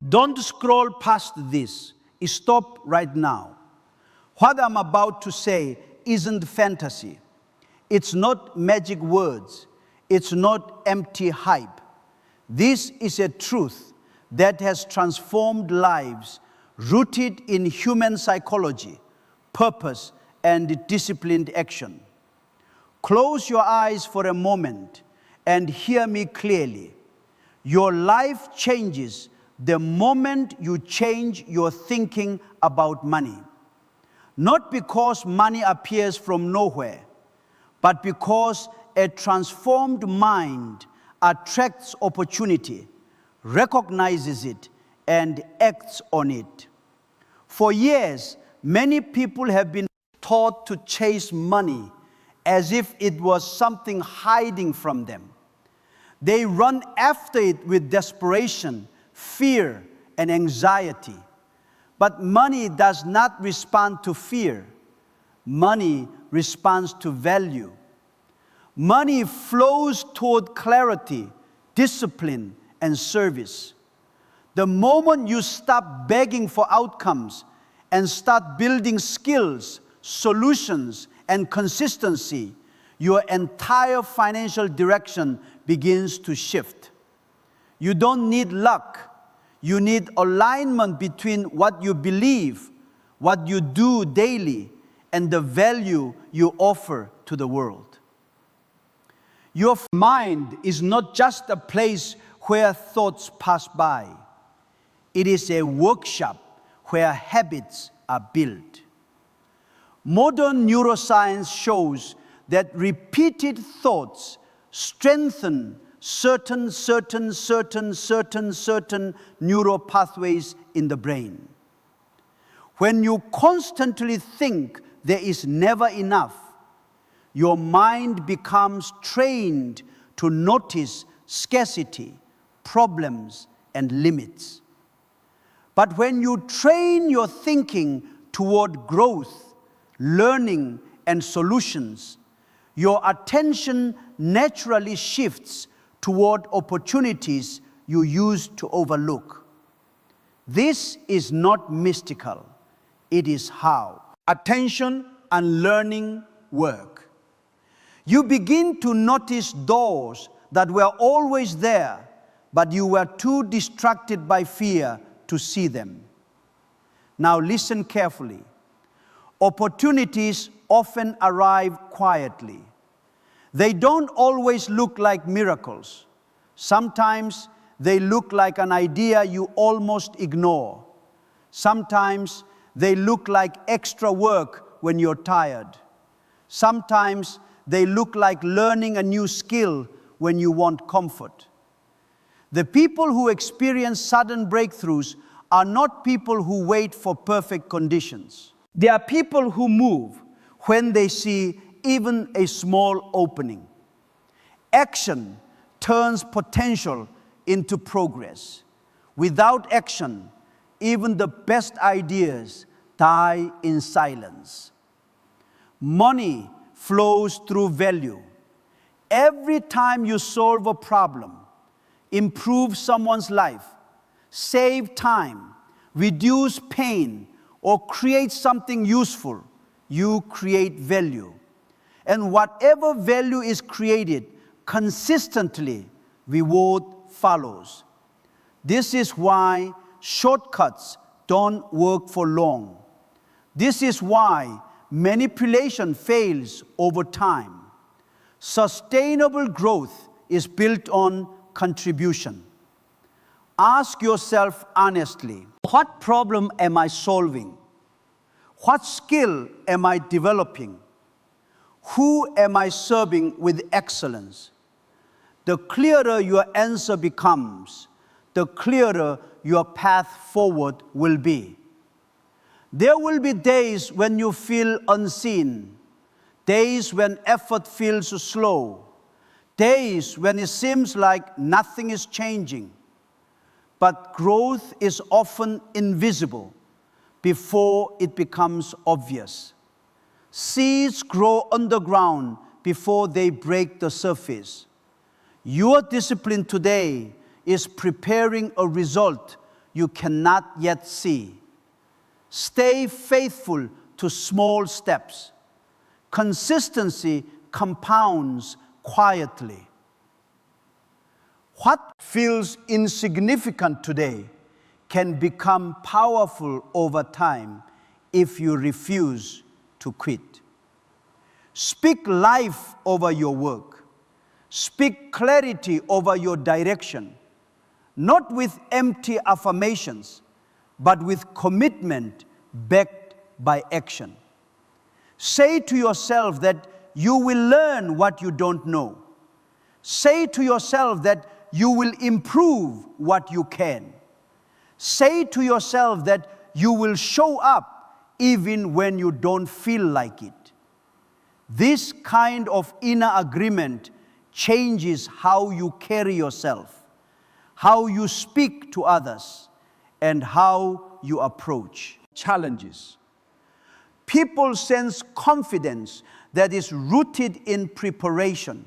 Don't scroll past this. Stop right now. What I'm about to say isn't fantasy. It's not magic words. It's not empty hype. This is a truth that has transformed lives, rooted in human psychology, purpose, and disciplined action. Close your eyes for a moment and hear me clearly. Your life changes the moment you change your thinking about money. Not because money appears from nowhere, but because a transformed mind attracts opportunity, recognizes it, and acts on it. For years, many people have been taught to chase money as if it was something hiding from them. They run after it with desperation, fear, and anxiety. But money does not respond to fear. Money responds to value. Money flows toward clarity, discipline, and service. The moment you stop begging for outcomes and start building skills, solutions, and consistency, your entire financial direction begins to shift. You don't need luck. You need alignment between what you believe, what you do daily, and the value you offer to the world. Your mind is not just a place where thoughts pass by. It is a workshop where habits are built. Modern neuroscience shows that repeated thoughts strengthen certain neural pathways in the brain. When you constantly think there is never enough, your mind becomes trained to notice scarcity, problems, and limits. But when you train your thinking toward growth, learning, and solutions, your attention naturally shifts toward opportunities you used to overlook. This is not mystical. It is how attention and learning work. You begin to notice doors that were always there, but you were too distracted by fear to see them. Now listen carefully. Opportunities often arrive quietly. They don't always look like miracles. Sometimes they look like an idea you almost ignore. Sometimes they look like extra work when you're tired. Sometimes they look like learning a new skill when you want comfort. The people who experience sudden breakthroughs are not people who wait for perfect conditions. They are people who move when they see even a small opening. Action turns potential into progress. Without action, even the best ideas die in silence. Money flows through value. Every time you solve a problem, improve someone's life, save time, reduce pain, or create something useful, you create value. And whatever value is created, consistently, reward follows. This is why shortcuts don't work for long. This is why manipulation fails over time. Sustainable growth is built on contribution. Ask yourself honestly, what problem am I solving? What skill am I developing? Who am I serving with excellence? The clearer your answer becomes, the clearer your path forward will be. There will be days when you feel unseen, days when effort feels slow, days when it seems like nothing is changing. But growth is often invisible before it becomes obvious. Seeds grow underground before they break the surface. Your discipline today is preparing a result you cannot yet see. Stay faithful to small steps. Consistency compounds quietly. What feels insignificant today can become powerful over time if you refuse to quit. Speak life over your work. Speak clarity over your direction, not with empty affirmations, but with commitment backed by action. Say to yourself that you will learn what you don't know. Say to yourself that you will improve what you can. Say to yourself that you will show up even when you don't feel like it. This kind of inner agreement changes how you carry yourself, how you speak to others, and how you approach challenges. People sense confidence that is rooted in preparation,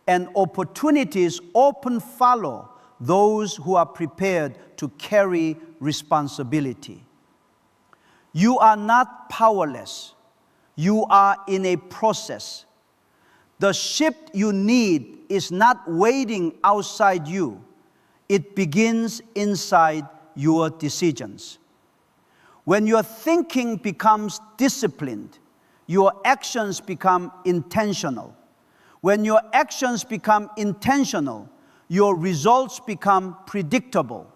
and opportunities often follow those who are prepared to carry responsibility. You are not powerless. You are in a process. The shift you need is not waiting outside you. It begins inside your decisions. When your thinking becomes disciplined, your actions become intentional. When your actions become intentional, your results become predictable.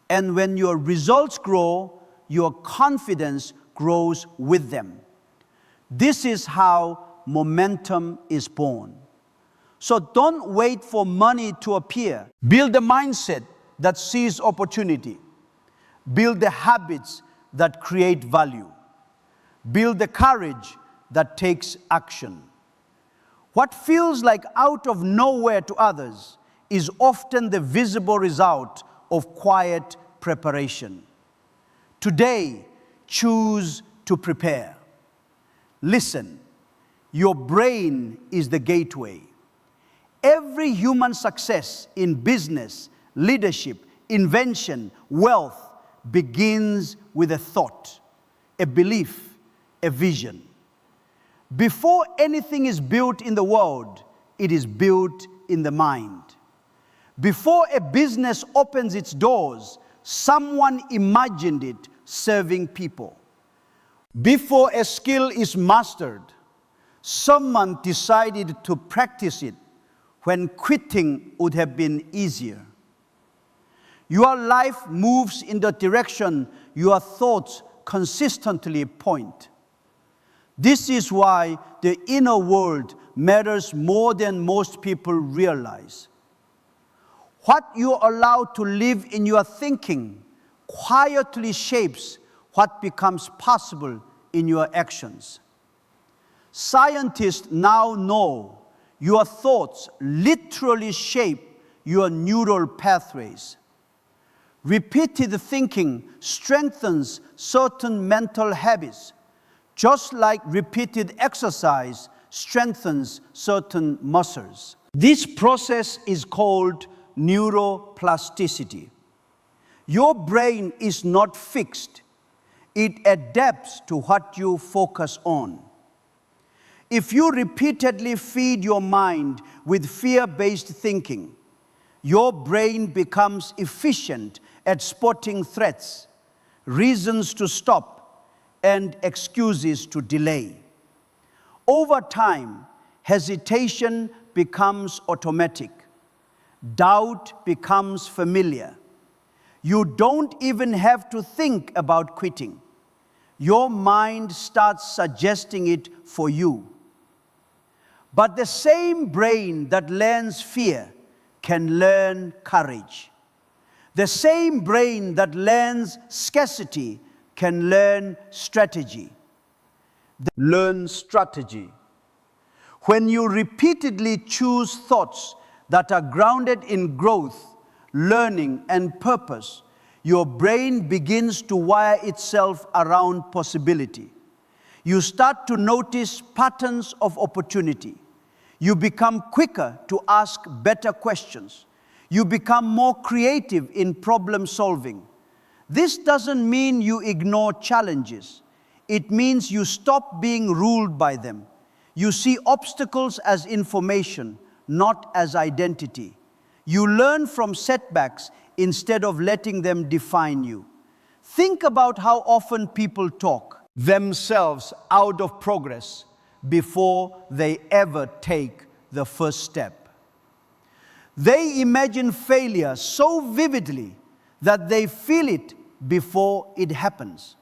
And when your results grow, your confidence grows with them. This is how momentum is born. So don't wait for money to appear. Build a mindset that sees opportunity. Build the habits that create value. Build the courage that takes action. What feels like out of nowhere to others is often the visible result of quiet preparation. Today, choose to prepare. Listen, your brain is the gateway. Every human success in business, leadership, invention, wealth begins with a thought, a belief, a vision. Before anything is built in the world, it is built in the mind. Before a business opens its doors, someone imagined it serving people. Before a skill is mastered, someone decided to practice it when quitting would have been easier. Your life moves in the direction your thoughts consistently point. This is why the inner world matters more than most people realize. What you allow to live in your thinking quietly shapes what becomes possible in your actions. Scientists now know your thoughts literally shape your neural pathways. Repeated thinking strengthens certain mental habits, just like repeated exercise strengthens certain muscles. This process is called neuroplasticity. Your brain is not fixed. It adapts to what you focus on. If you repeatedly feed your mind with fear-based thinking, your brain becomes efficient at spotting threats, reasons to stop, and excuses to delay. Over time, hesitation becomes automatic. Doubt becomes familiar. You don't even have to think about quitting. Your mind starts suggesting it for you. But the same brain that learns fear can learn courage. The same brain that learns scarcity can learn strategy. Learn strategy. When you repeatedly choose thoughts that are grounded in growth, learning, and purpose, your brain begins to wire itself around possibility. You start to notice patterns of opportunity. You become quicker to ask better questions. You become more creative in problem solving. This doesn't mean you ignore challenges. It means you stop being ruled by them. You see obstacles as information, not as identity. You learn from setbacks instead of letting them define you. Think about how often people talk themselves out of progress before they ever take the first step. They imagine failure so vividly that they feel it before it happens.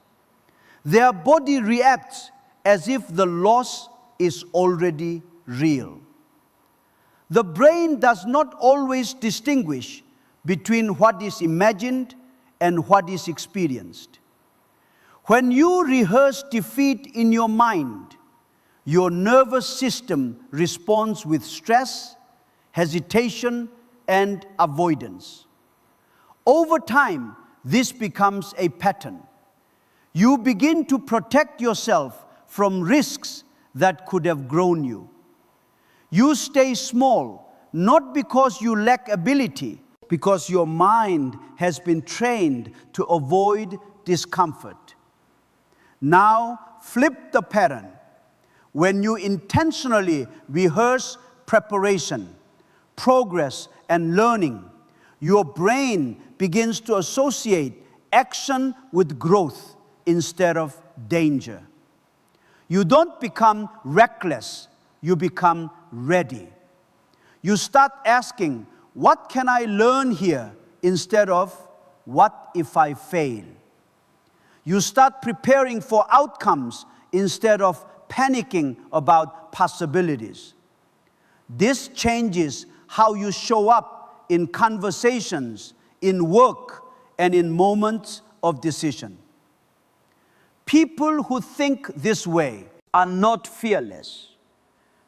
Their body reacts as if the loss is already real. The brain does not always distinguish between what is imagined and what is experienced. When you rehearse defeat in your mind, your nervous system responds with stress, hesitation, and avoidance. Over time, this becomes a pattern. You begin to protect yourself from risks that could have grown you. You stay small, not because you lack ability, because your mind has been trained to avoid discomfort. Now, flip the pattern. When you intentionally rehearse preparation, progress, and learning, your brain begins to associate action with growth instead of danger. You don't become reckless, you become ready. You start asking, what can I learn here, instead of what if I fail? You start preparing for outcomes instead of panicking about possibilities. This changes how you show up in conversations, in work, and in moments of decision. People who think this way are not fearless.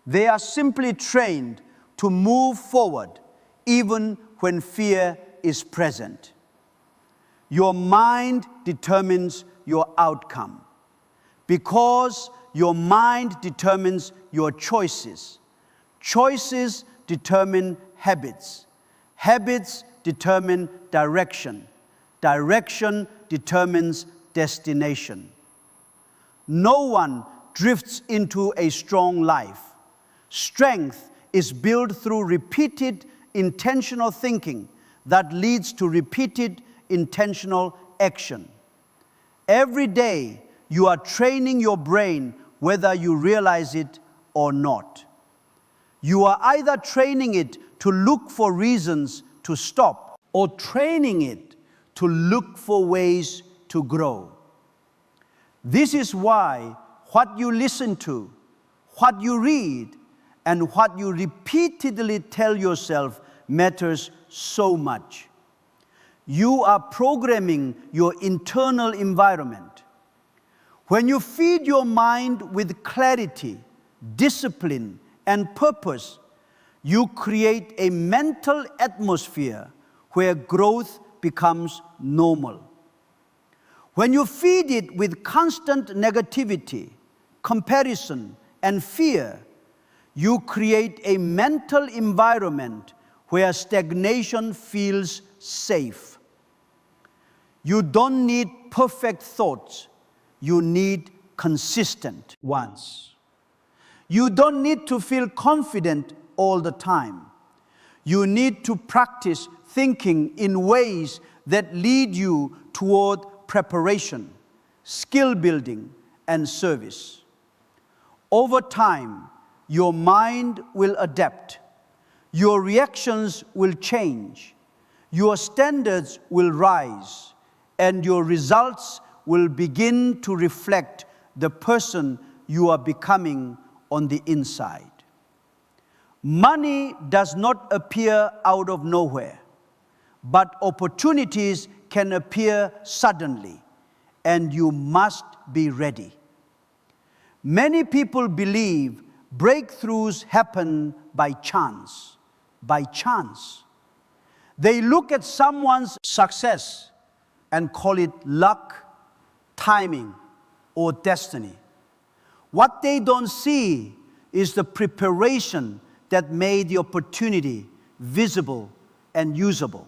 They are simply trained to move forward even when fear is present. Your mind determines your outcome because your mind determines your choices. Choices determine habits. Habits determine direction. Direction determines destination. No one drifts into a strong life. Strength is built through repeated intentional thinking that leads to repeated intentional action. Every day, you are training your brain whether you realize it or not. You are either training it to look for reasons to stop or training it to look for ways to grow. This is why what you listen to, what you read, and what you repeatedly tell yourself matters so much. You are programming your internal environment. When you feed your mind with clarity, discipline, and purpose, you create a mental atmosphere where growth becomes normal. When you feed it with constant negativity, comparison, and fear, you create a mental environment where stagnation feels safe. You don't need perfect thoughts. You need consistent ones. You don't need to feel confident all the time. You need to practice thinking in ways that lead you toward preparation, skill building, and service. Over time, your mind will adapt. Your reactions will change. Your standards will rise. And your results will begin to reflect the person you are becoming on the inside. Money does not appear out of nowhere, but opportunities can appear suddenly, and you must be ready. Many people believe breakthroughs happen by chance. By chance. They look at someone's success and call it luck, timing, or destiny. What they don't see is the preparation that made the opportunity visible and usable.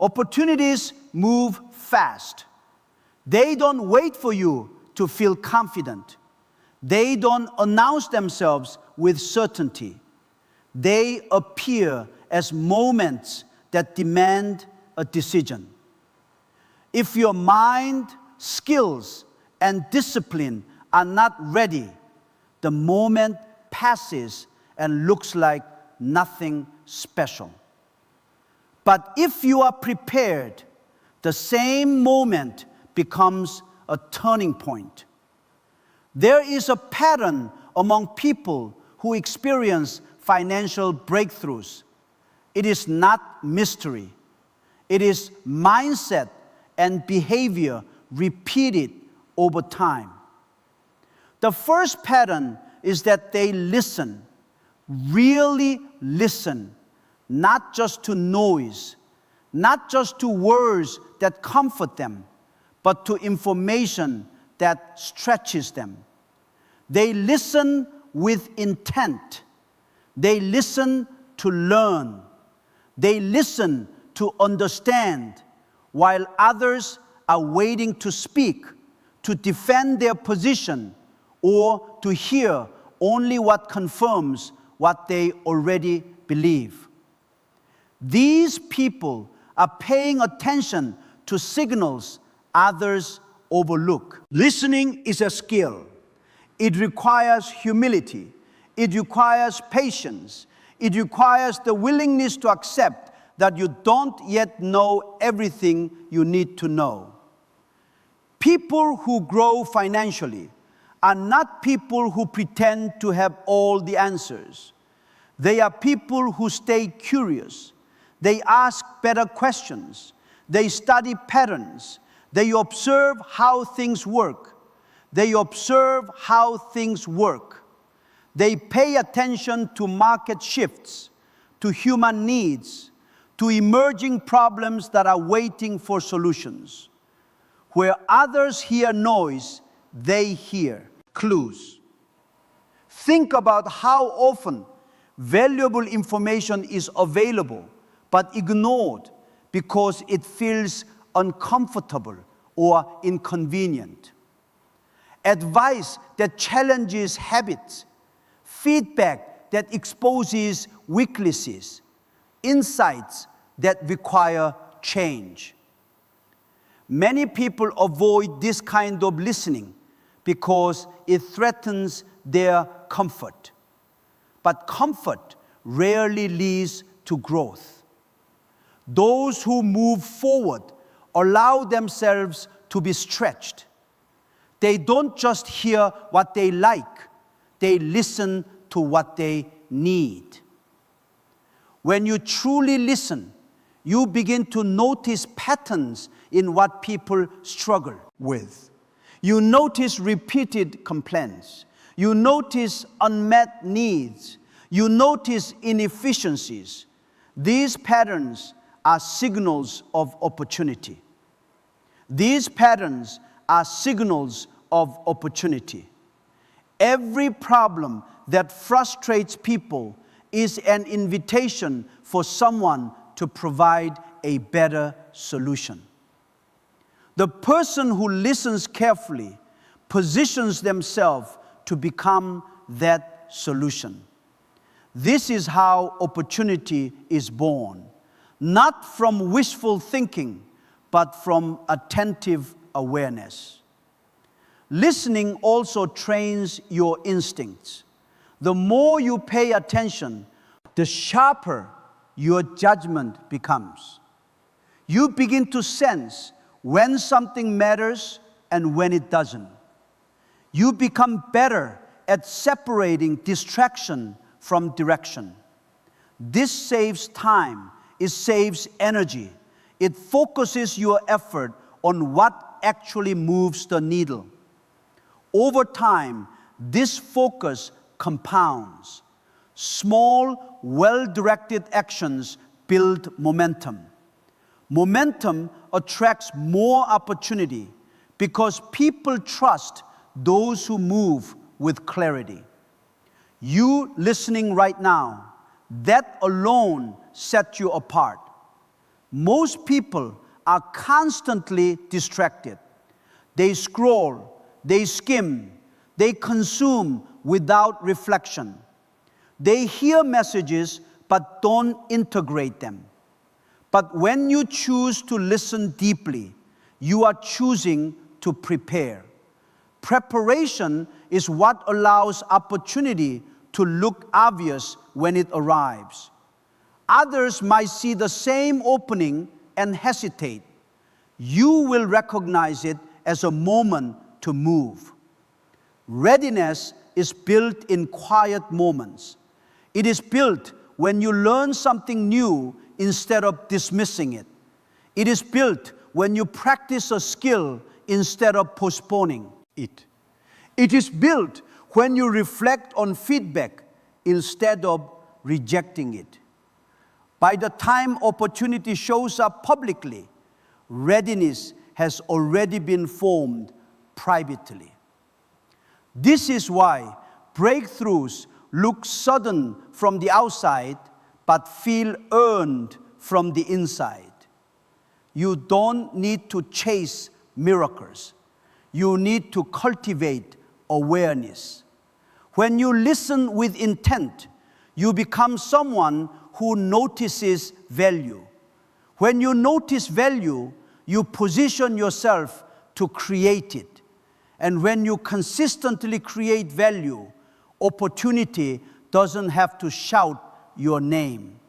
Opportunities move fast. They don't wait for you to feel confident. They don't announce themselves with certainty. They appear as moments that demand a decision. If your mind, skills, and discipline are not ready, the moment passes and looks like nothing special. But if you are prepared, the same moment becomes a turning point. There is a pattern among people who experience financial breakthroughs. It is not mystery. It is mindset and behavior repeated over time. The first pattern is that they listen, really listen, not just to noise, not just to words that comfort them, but to information that stretches them. They listen with intent. They listen to learn. They listen to understand, while others are waiting to speak, to defend their position, or to hear only what confirms what they already believe. These people are paying attention to signals others overlook. Listening is a skill. It requires humility. It requires patience. It requires the willingness to accept that you don't yet know everything you need to know. People who grow financially are not people who pretend to have all the answers. They are people who stay curious. They ask better questions. They study patterns. They observe how things work. They observe how things work. They pay attention to market shifts, to human needs, to emerging problems that are waiting for solutions. Where others hear noise, they hear clues. Think about how often valuable information is available but ignored because it feels uncomfortable or inconvenient. Advice that challenges habits, feedback that exposes weaknesses, insights that require change. Many people avoid this kind of listening because it threatens their comfort. But comfort rarely leads to growth. Those who move forward allow themselves to be stretched. They don't just hear what they like, they listen to what they need. When you truly listen, you begin to notice patterns in what people struggle with. You notice repeated complaints. You notice unmet needs. You notice inefficiencies. These patterns are signals of opportunity. These patterns are signals of opportunity. Every problem that frustrates people is an invitation for someone to provide a better solution. The person who listens carefully positions themselves to become that solution. This is how opportunity is born, not from wishful thinking, but from attentive awareness. Listening also trains your instincts. The more you pay attention, the sharper your judgment becomes. You begin to sense when something matters and when it doesn't. You become better at separating distraction from direction. This saves time. It saves energy. It focuses your effort on what actually moves the needle. Over time, this focus compounds. Small, well-directed actions build momentum. Momentum attracts more opportunity because people trust those who move with clarity. You listening right now, that alone sets you apart. Most people are constantly distracted. They scroll, they skim, they consume without reflection. They hear messages but don't integrate them. But when you choose to listen deeply, you are choosing to prepare. Preparation is what allows opportunity to look obvious when it arrives. Others might see the same opening and hesitate. You will recognize it as a moment to move. Readiness is built in quiet moments. It is built when you learn something new instead of dismissing it. It is built when you practice a skill instead of postponing it. It is built when you reflect on feedback instead of rejecting it. By the time opportunity shows up publicly, readiness has already been formed privately. This is why breakthroughs look sudden from the outside but feel earned from the inside. You don't need to chase miracles. You need to cultivate awareness. When you listen with intent, you become someone who notices value. When you notice value, you position yourself to create it. And when you consistently create value, opportunity doesn't have to shout your name.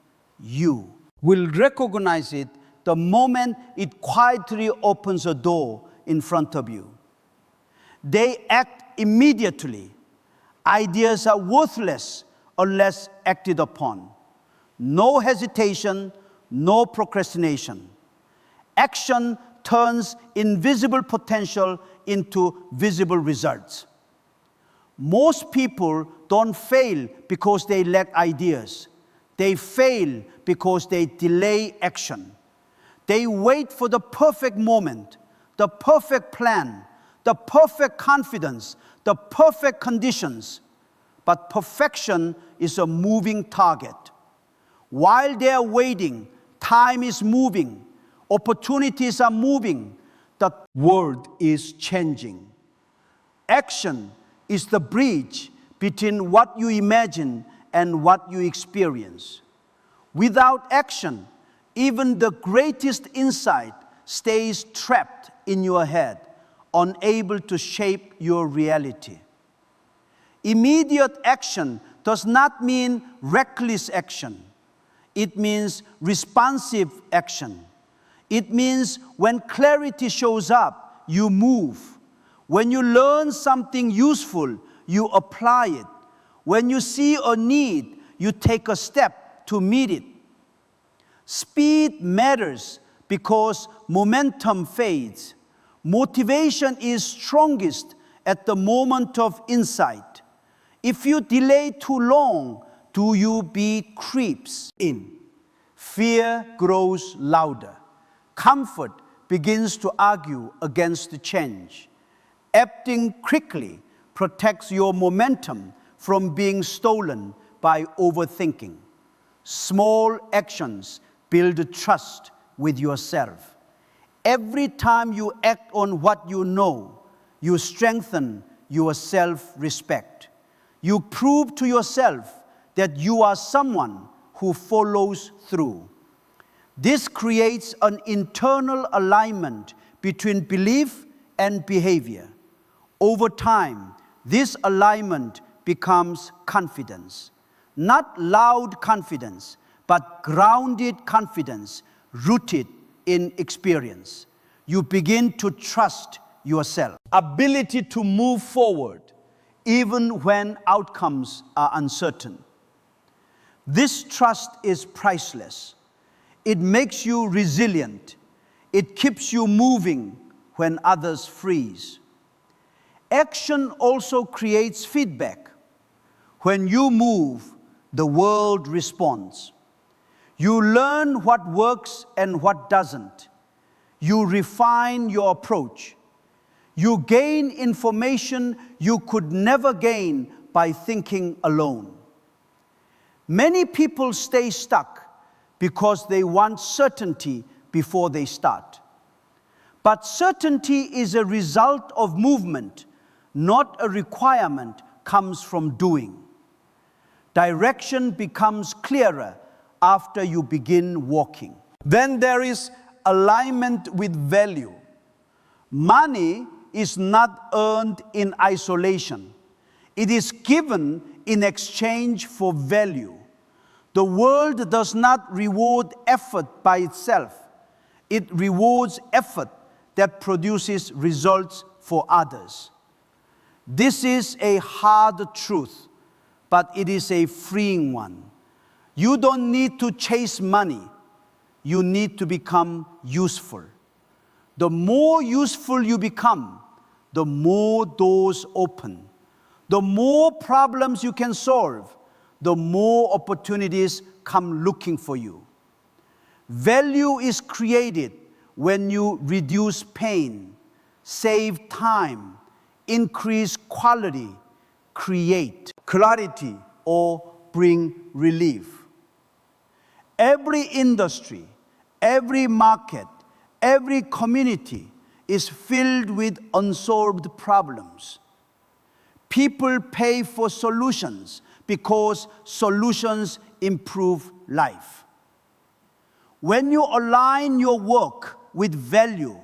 You will recognize it the moment it quietly opens a door in front of you. They act immediately. Ideas are worthless unless acted upon. No hesitation, no procrastination. Action turns invisible potential into visible results. Most people don't fail because they lack ideas. They fail because they delay action. They wait for the perfect moment, the perfect plan, the perfect confidence, the perfect conditions. But perfection is a moving target. While they are waiting, time is moving, opportunities are moving, the world is changing. Action is the bridge between what you imagine and what you experience. Without action, even the greatest insight stays trapped in your head, unable to shape your reality. Immediate action does not mean reckless action. It means responsive action. It means when clarity shows up, you move. When you learn something useful, you apply it. When you see a need, you take a step to meet it. Speed matters because momentum fades. Motivation is strongest at the moment of insight. If you delay too long, do you be creeps in? Fear grows louder. Comfort begins to argue against the change. Acting quickly protects your momentum from being stolen by overthinking. Small actions build trust with yourself. Every time you act on what you know, you strengthen your self-respect. You prove to yourself that you are someone who follows through. This creates an internal alignment between belief and behavior. Over time, this alignment becomes confidence. Not loud confidence, but grounded confidence rooted in experience. You begin to trust yourself. Ability to move forward even when outcomes are uncertain. This trust is priceless. It makes you resilient. It keeps you moving when others freeze. Action also creates feedback. When you move, the world responds. You learn what works and what doesn't. You refine your approach. You gain information you could never gain by thinking alone. Many people stay stuck because they want certainty before they start. But certainty is a result of movement, not a requirement comes from doing. Direction becomes clearer after you begin walking. Then there is alignment with value. Money is not earned in isolation. It is given in exchange for value. The world does not reward effort by itself. It rewards effort that produces results for others. This is a hard truth, but it is a freeing one. You don't need to chase money. You need to become useful. The more useful you become, the more doors open. The more problems you can solve, the more opportunities come looking for you. Value is created when you reduce pain, save time, increase quality, create clarity, or bring relief. Every industry, every market, every community is filled with unsolved problems. People pay for solutions because solutions improve life. When you align your work with value,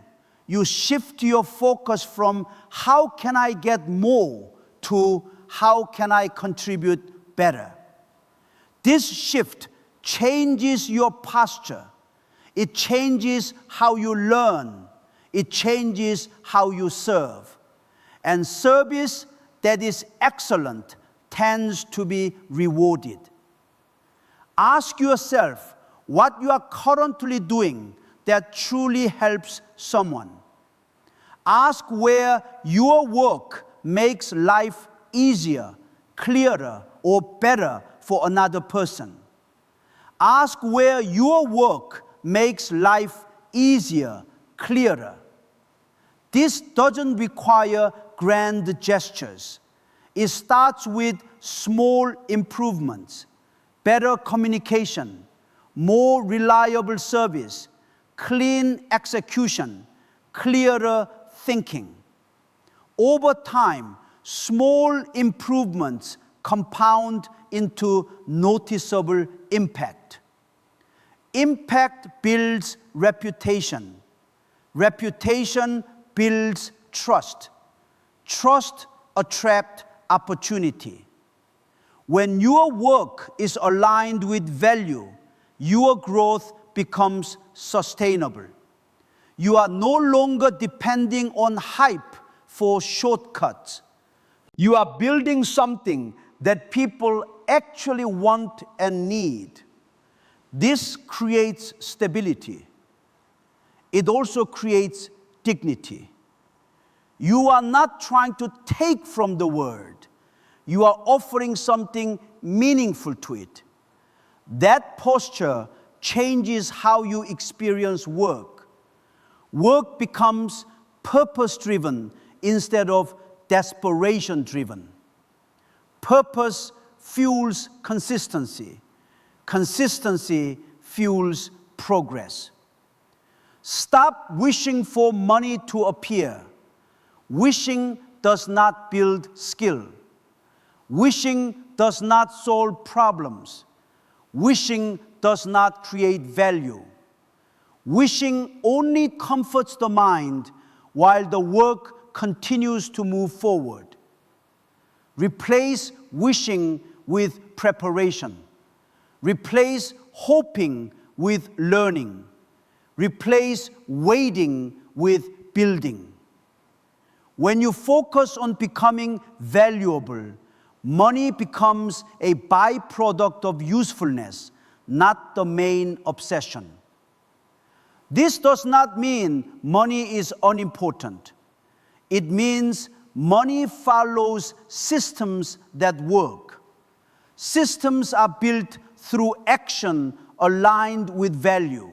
you shift your focus from how can I get more to how can I contribute better. This shift changes your posture. It changes how you learn. It changes how you serve. And service that is excellent tends to be rewarded. Ask yourself what you are currently doing that truly helps someone. Ask where your work makes life easier, clearer, or better for another person. Ask where your work makes life easier, clearer. This doesn't require grand gestures. It starts with small improvements, better communication, more reliable service, clean execution, clearer thinking. Over time, small improvements compound into noticeable impact. Impact builds reputation. Reputation builds trust. Trust attracts opportunity. When your work is aligned with value, your growth becomes sustainable. You are no longer depending on hype for shortcuts. You are building something that people actually want and need. This creates stability. It also creates dignity. You are not trying to take from the world. You are offering something meaningful to it. That posture changes how you experience work. Work becomes purpose-driven instead of desperation-driven. Purpose fuels consistency. Consistency fuels progress. Stop wishing for money to appear. Wishing does not build skill. Wishing does not solve problems. Wishing does not create value. Wishing only comforts the mind while the work continues to move forward. Replace wishing with preparation. Replace hoping with learning. Replace waiting with building. When you focus on becoming valuable, money becomes a byproduct of usefulness, not the main obsession. This does not mean money is unimportant. It means money follows systems that work. Systems are built through action aligned with value.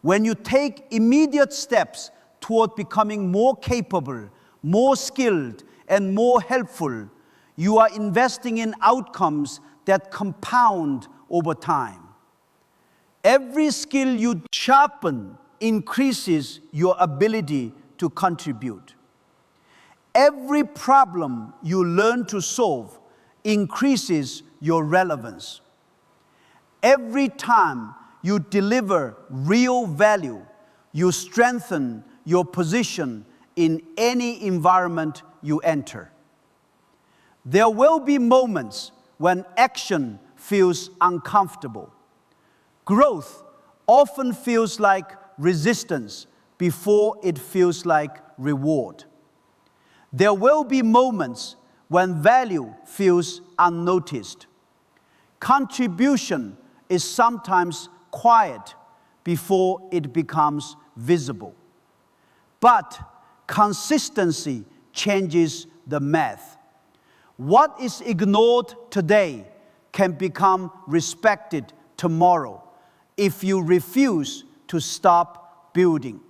When you take immediate steps toward becoming more capable, more skilled, and more helpful, you are investing in outcomes that compound over time. Every skill you sharpen increases your ability to contribute. Every problem you learn to solve increases your relevance. Every time you deliver real value, you strengthen your position in any environment you enter. There will be moments when action feels uncomfortable. Growth often feels like resistance before it feels like reward. There will be moments when value feels unnoticed. Contribution is sometimes quiet before it becomes visible. But consistency changes the math. What is ignored today can become respected tomorrow if you refuse to stop building.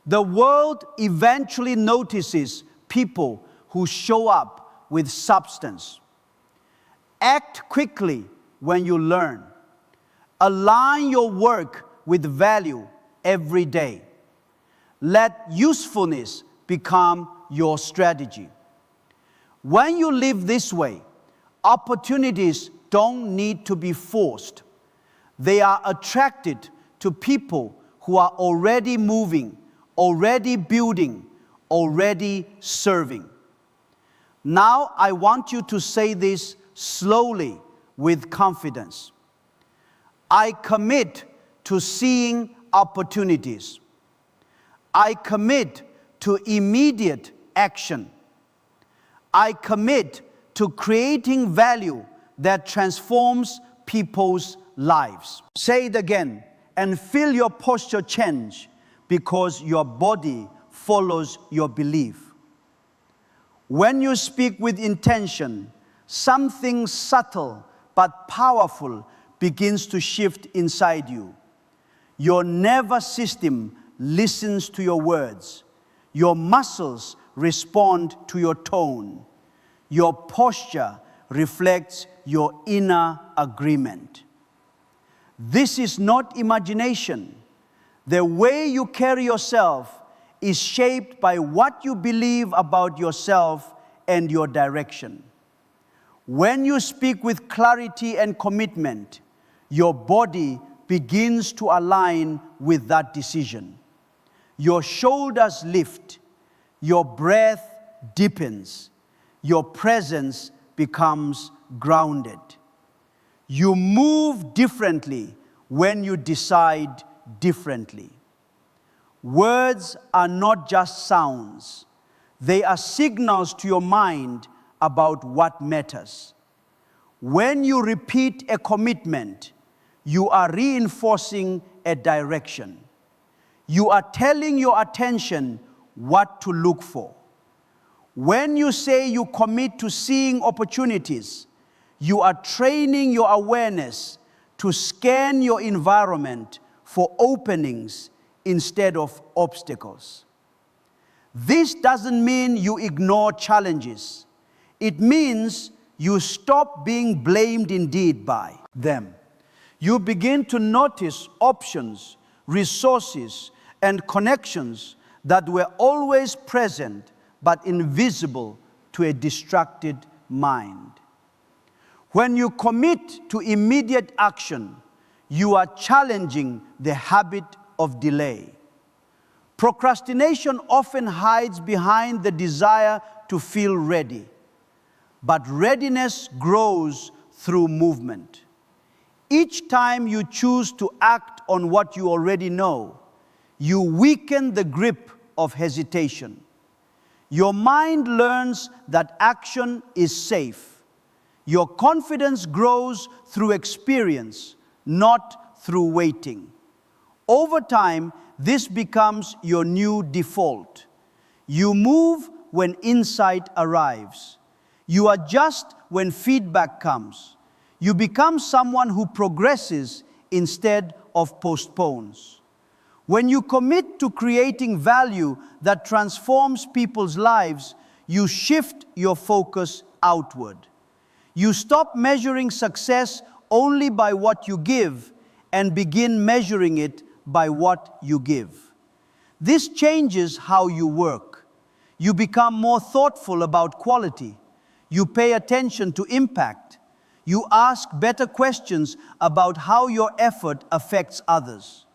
The world eventually notices people who show up with substance. Act quickly when you learn. Align your work with value every day. Let usefulness become your strategy. When you live this way, opportunities don't need to be forced. They are attracted to people who are already moving, already building, already serving. Now I want you to say this slowly with confidence. I commit to seeing opportunities. I commit to immediate action. I commit to creating value that transforms people's lives. Say it again and feel your posture change because your body follows your belief. When you speak with intention, something subtle but powerful begins to shift inside you. Your nervous system listens to your words. Your muscles respond to your tone. Your posture reflects your inner agreement. This is not imagination. The way you carry yourself is shaped by what you believe about yourself and your direction. When you speak with clarity and commitment, your body begins to align with that decision. Your shoulders lift, your breath deepens, your presence becomes grounded. You move differently when you decide differently. Words are not just sounds. They are signals to your mind about what matters. When you repeat a commitment, you are reinforcing a direction. You are telling your attention what to look for. When you say you commit to seeing opportunities, you are training your awareness to scan your environment for openings instead of obstacles. This doesn't mean you ignore challenges. It means you stop being blamed indeed by them. You begin to notice options, resources, and connections that were always present but invisible to a distracted mind. When you commit to immediate action, you are challenging the habit of delay. Procrastination often hides behind the desire to feel ready, but readiness grows through movement. Each time you choose to act on what you already know, you weaken the grip of hesitation. Your mind learns that action is safe. Your confidence grows through experience, not through waiting. Over time, this becomes your new default. You move when insight arrives. You adjust when feedback comes. You become someone who progresses instead of postpones. When you commit to creating value that transforms people's lives, you shift your focus outward. You stop measuring success only by what you give and begin measuring it by what you give. This changes how you work. You become more thoughtful about quality. You pay attention to impact. You ask better questions about how your effort affects others.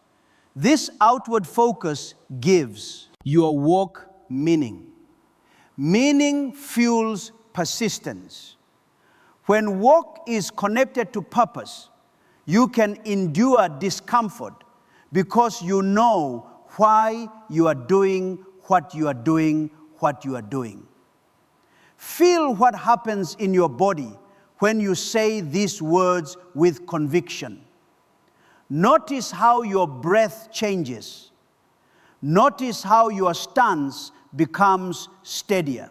This outward focus gives your work meaning. Meaning fuels persistence. When work is connected to purpose, you can endure discomfort because you know why you are doing what you are doing, what you are doing. Feel what happens in your body when you say these words with conviction. Notice how your breath changes. Notice how your stance becomes steadier.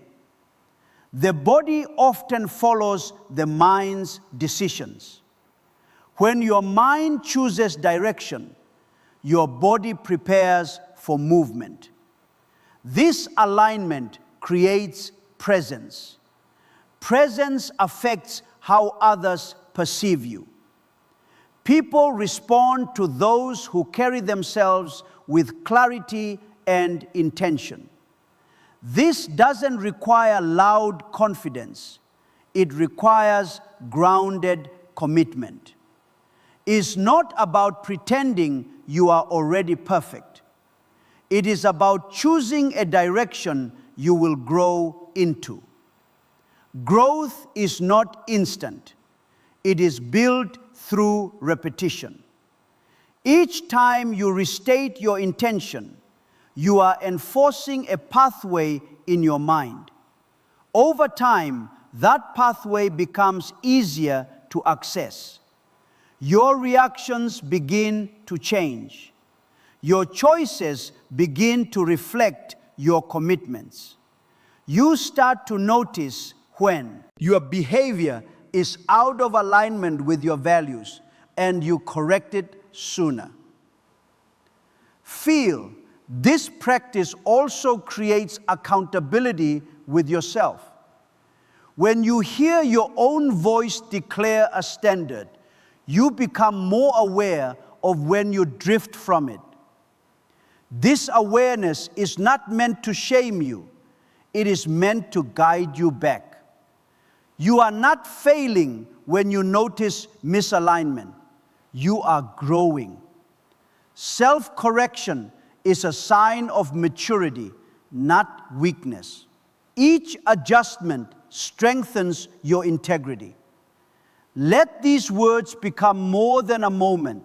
The body often follows the mind's decisions. When your mind chooses direction, your body prepares for movement. This alignment creates presence. Presence affects how others perceive you. People respond to those who carry themselves with clarity and intention. This doesn't require loud confidence. It requires grounded commitment. It's not about pretending you are already perfect. It is about choosing a direction you will grow into. Growth is not instant. It is built through repetition. Each time you restate your intention, you are enforcing a pathway in your mind. Over time, that pathway becomes easier to access. Your reactions begin to change. Your choices begin to reflect your commitments. You start to notice when your behavior is out of alignment with your values, and you correct it sooner. Feel this practice also creates accountability with yourself. When you hear your own voice declare a standard, you become more aware of when you drift from it. This awareness is not meant to shame you. It is meant to guide you back. You are not failing when you notice misalignment. You are growing. Self-correction is a sign of maturity, not weakness. Each adjustment strengthens your integrity. Let these words become more than a moment.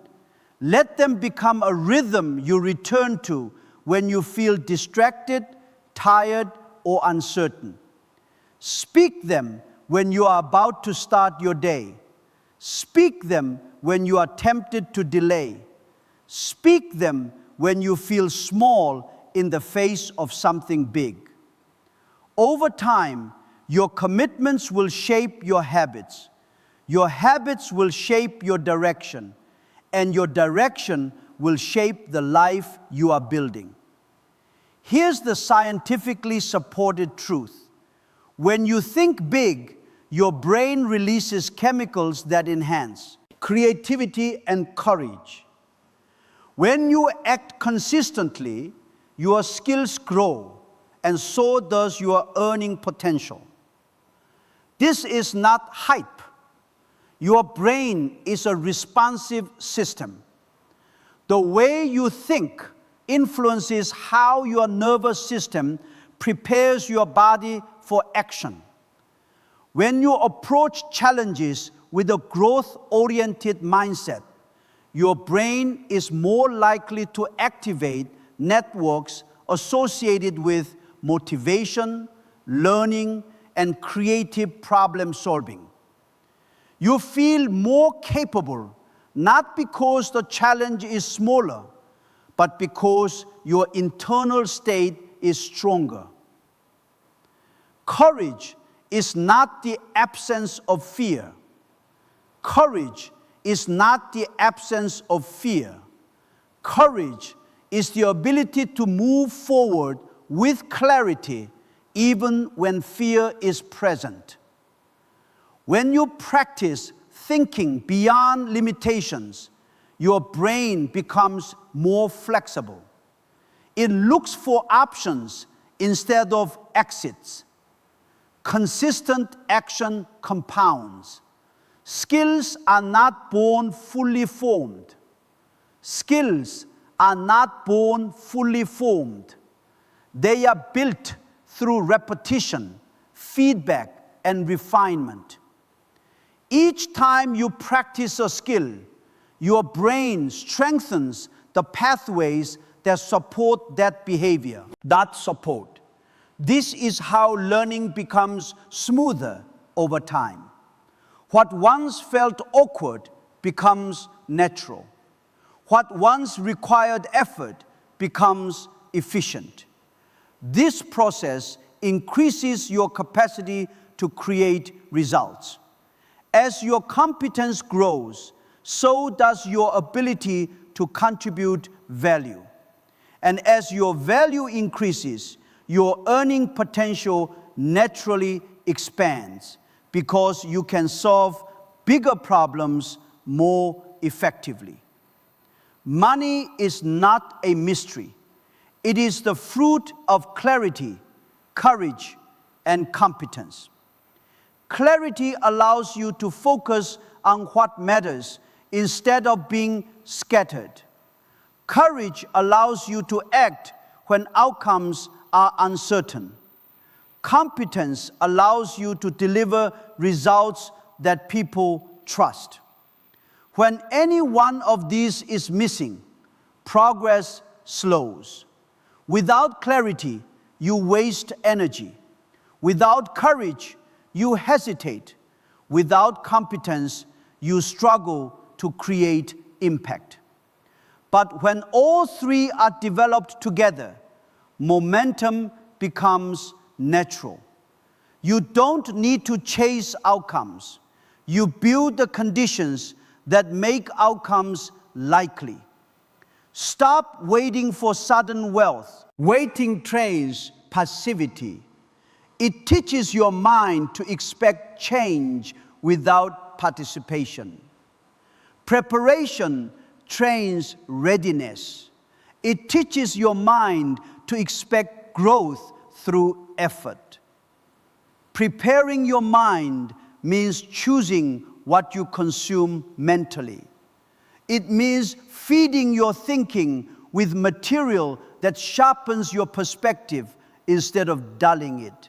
Let them become a rhythm you return to when you feel distracted, tired, or uncertain. Speak them when you are about to start your day. Speak them when you are tempted to delay. Speak them when you feel small in the face of something big. Over time, your commitments will shape your habits. Your habits will shape your direction, and your direction will shape the life you are building. Here's the scientifically supported truth. When you think big, your brain releases chemicals that enhance creativity and courage. When you act consistently, your skills grow, and so does your earning potential. This is not hype. Your brain is a responsive system. The way you think influences how your nervous system prepares your body for action. When you approach challenges with a growth-oriented mindset, your brain is more likely to activate networks associated with motivation, learning, and creative problem solving. You feel more capable, not because the challenge is smaller, but because your internal state is stronger. Courage is not the absence of fear. Courage is not the absence of fear. Courage is the ability to move forward with clarity even when fear is present. When you practice thinking beyond limitations, your brain becomes more flexible. It looks for options instead of exits. Consistent action compounds. Skills are not born fully formed. Skills are not born fully formed. They are built through repetition, feedback, and refinement. Each time you practice a skill, your brain strengthens the pathways that support that behavior, that support. This is how learning becomes smoother over time. What once felt awkward becomes natural. What once required effort becomes efficient. This process increases your capacity to create results. As your competence grows, so does your ability to contribute value. And as your value increases, your earning potential naturally expands because you can solve bigger problems more effectively. Money is not a mystery. It is the fruit of clarity, courage, and competence. Clarity allows you to focus on what matters instead of being scattered. Courage allows you to act when outcomes are uncertain. Competence allows you to deliver results that people trust. When any one of these is missing, progress slows. Without clarity, you waste energy. Without courage, you hesitate. Without competence, you struggle to create impact. But when all three are developed together, momentum becomes natural. You don't need to chase outcomes. You build the conditions that make outcomes likely. Stop waiting for sudden wealth. Waiting trains passivity. It teaches your mind to expect change without participation. Preparation trains readiness. It teaches your mind to expect growth through effort. Preparing your mind means choosing what you consume mentally. It means feeding your thinking with material that sharpens your perspective instead of dulling it.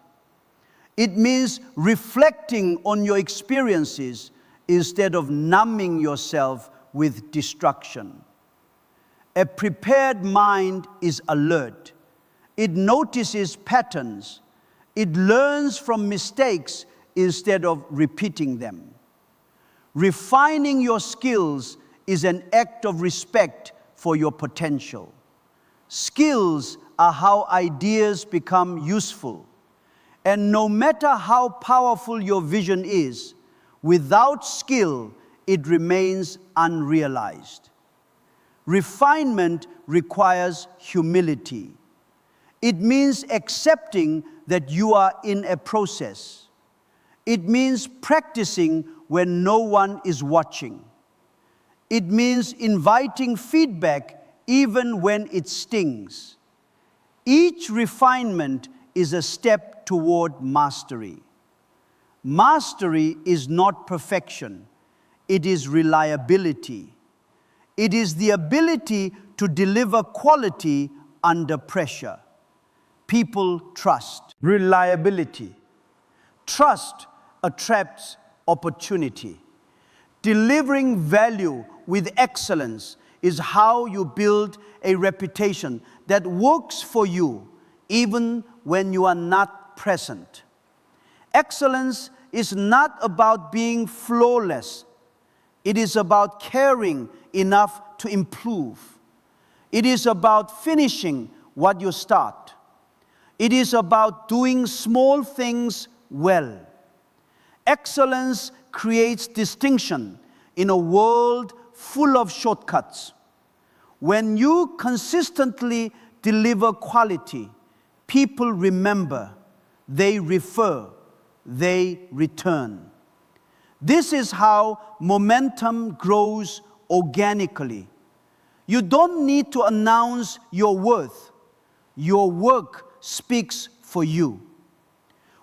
It means reflecting on your experiences instead of numbing yourself with distraction. A prepared mind is alert. It notices patterns. It learns from mistakes instead of repeating them. Refining your skills is an act of respect for your potential. Skills are how ideas become useful. And no matter how powerful your vision is, without skill, it remains unrealized. Refinement requires humility. It means accepting that you are in a process. It means practicing when no one is watching. It means inviting feedback even when it stings. Each refinement is a step toward mastery. Mastery is not perfection. It is reliability. It is the ability to deliver quality under pressure. People trust. Reliability. Trust attracts opportunity. Delivering value with excellence is how you build a reputation that works for you even when you are not present. Excellence is not about being flawless. It is about caring enough to improve. It is about finishing what you start. It is about doing small things well. Excellence creates distinction in a world full of shortcuts. When you consistently deliver quality, people remember, they refer, they return. This is how momentum grows organically. You don't need to announce your worth. Your work speaks for you.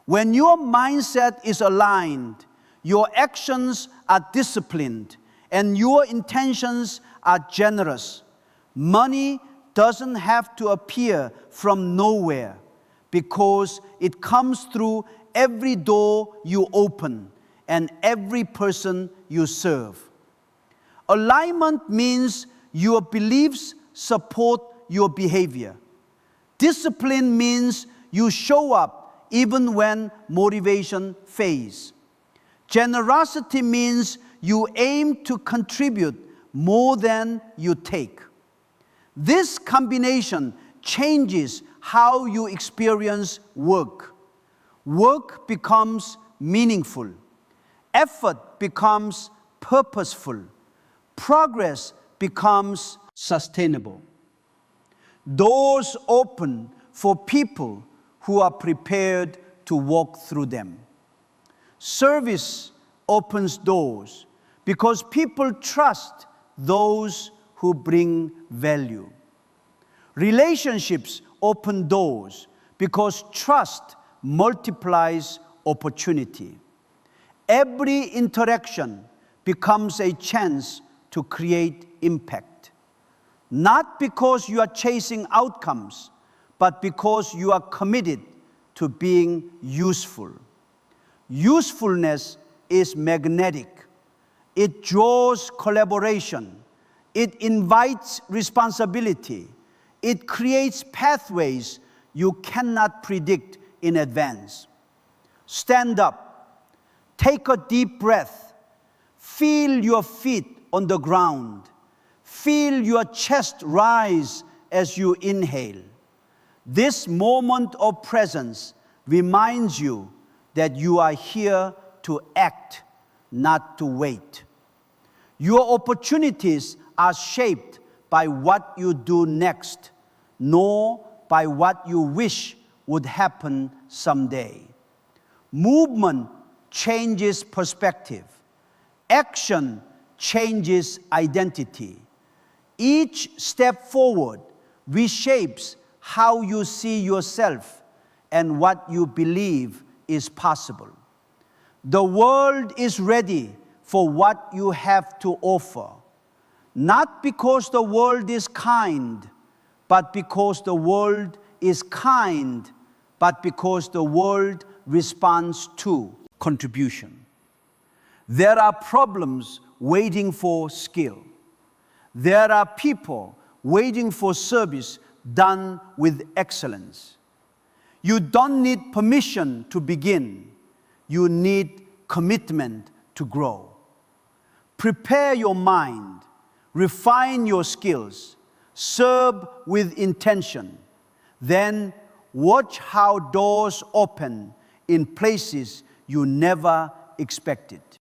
When your mindset is aligned, your actions are disciplined, and your intentions are generous, money doesn't have to appear from nowhere because it comes through every door you open and every person you serve. Alignment means your beliefs support your behavior. Discipline means you show up even when motivation fades. Generosity means you aim to contribute more than you take. This combination changes how you experience work. Work becomes meaningful. Effort becomes purposeful. Progress becomes sustainable. Doors open for people who are prepared to walk through them. Service opens doors because people trust those who bring value. Relationships open doors because trust multiplies opportunity. Every interaction becomes a chance to create impact. Not because you are chasing outcomes, but because you are committed to being useful. Usefulness is magnetic. It draws collaboration. It invites responsibility. It creates pathways you cannot predict in advance. Stand up. Take a deep breath. Feel your feet on the ground. Feel your chest rise as you inhale. This moment of presence reminds you that you are here to act, not to wait. Your opportunities are shaped by what you do next, nor by what you wish would happen someday. Movement changes perspective. Action changes identity. Each step forward reshapes how you see yourself and what you believe is possible. The world is ready for what you have to offer, not because the world is kind, but because the world is kind, but because the world responds to contribution. There are problems waiting for skill. There are people waiting for service done with excellence. You don't need permission to begin. You need commitment to grow. Prepare your mind, refine your skills, serve with intention. Then watch how doors open in places you never expected.